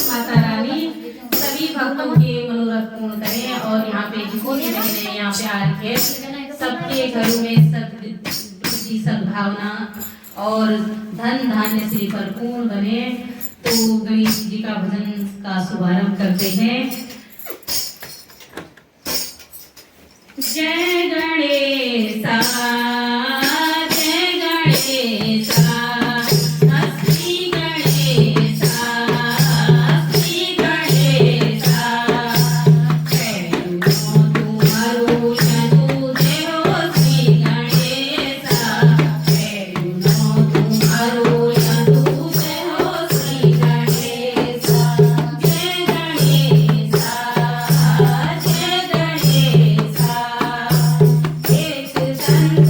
माता रानी सभी भक्तों के मनोरथ पूर्ण करें और यहाँ पे जितनी भी बहनें यहाँ पे आ रही है सबके घरों में सद्बुद्धि सद्भावना और धन धान्य से भरपूर बने। तो गणेश जी का भजन का शुभारंभ करते हैं। जय गणेशा जय गणेशा श्री गणेशा श्री गणेशा कैनो तुम्हारो जनु देहो श्री गणेशा कैनो तुम्हारो जनु देहो श्री गणेशा जय गणेशा जय गणेशा एक संग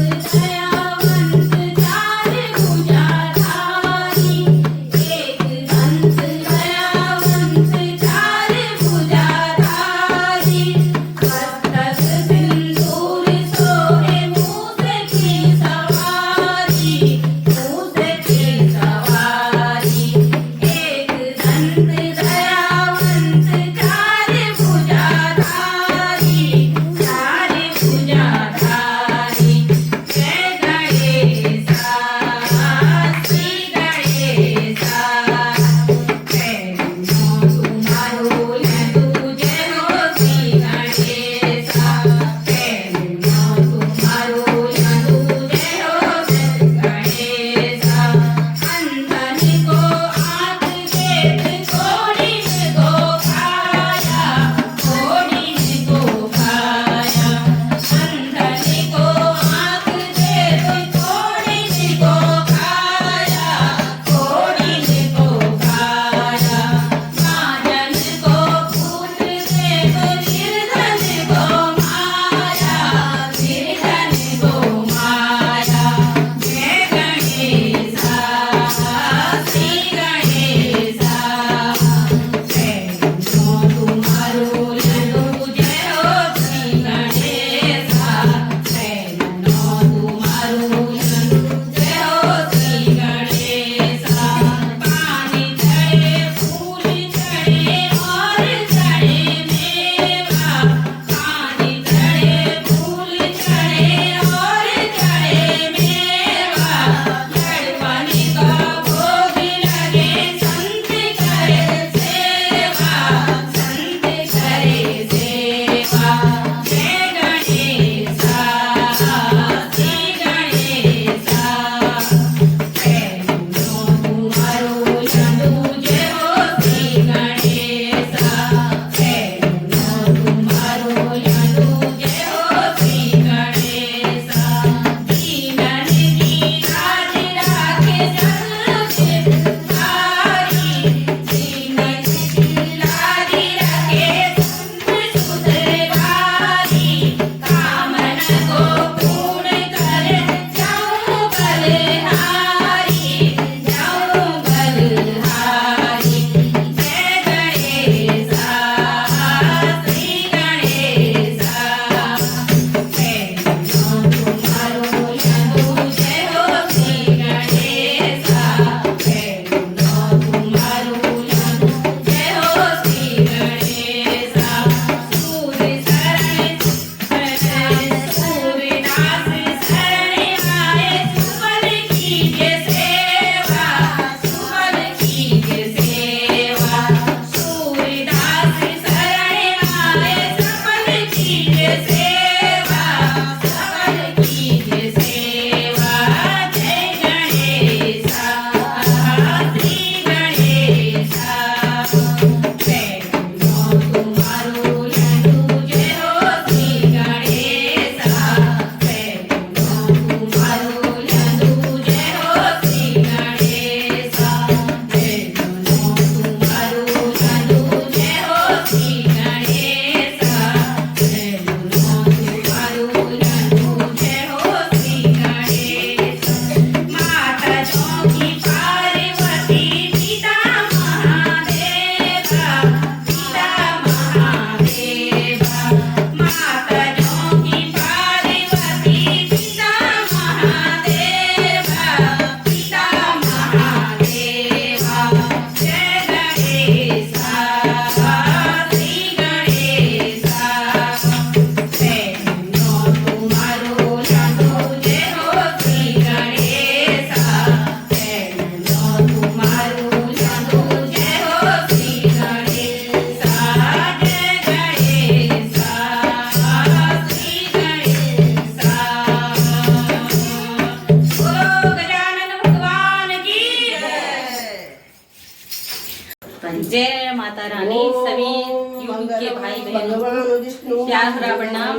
जय माता रानी। सभी यूट्यूब के भाई बहनों प्यार भरा प्रणाम।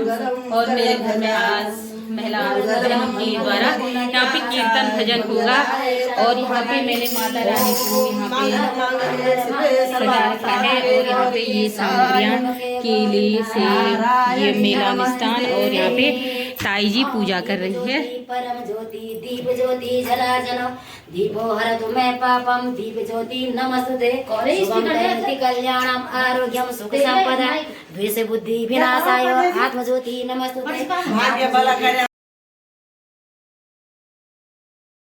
और मेरे घर में आज महिला बहनों के द्वारा यहाँ पे कीर्तन भजन होगा और यहाँ पे मैंने माता रानी को यहाँ पे सजा रखा है और यहाँ पे ये सामग्रियाँ केले से ये मेला मिष्ठान और यहाँ पे ताई जी पूजा कर रही है। परम ज्योति दीप ज्योति जलार्जन दीपो हरतु मे पापम दीप ज्योति नमस्ते कल्याणम आरोग्यम सुख संपदा द्वेष बुद्धि विनाशाय आत्म ज्योति नमस्ते।